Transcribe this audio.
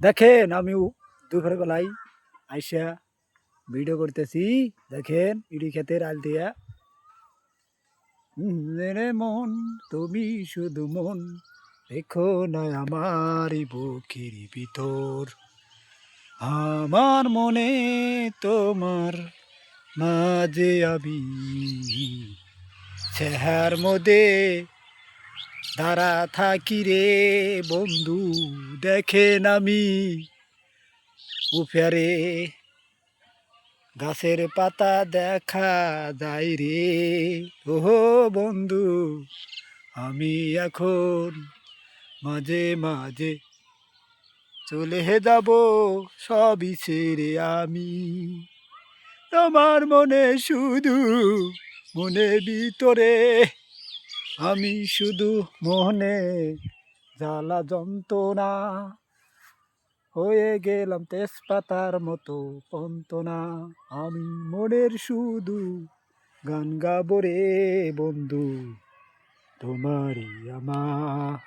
দেখেন আমি দুপুর বেলায় আইসা ভিডিও করতেছি। দেখেন ইডি ক্ষেতের আল দিয়া রে মন তুমি শুধু মন দেখো না আমার বুকের ভিতর, আমার মনে তোমার মাঝে আমি চেহার মধ্যে দাঁড়া থাকি রে বন্ধু। দেখেন আমি উপরে গাছের পাতা দেখা যায় রে। ওহো বন্ধু, আমি এখন মাঝে মাঝে চলে যাব সবই ছেড়ে আমি। তোমার মনে শুধু মনে ভিতরে আমি শুধু মনে জ্বালা যন্ত্রণা হয়ে গেলাম তেজপাতার মতো পন্তনা। আমি মনের শুধু গান গাবো রে বন্ধু, তোমারই আমার।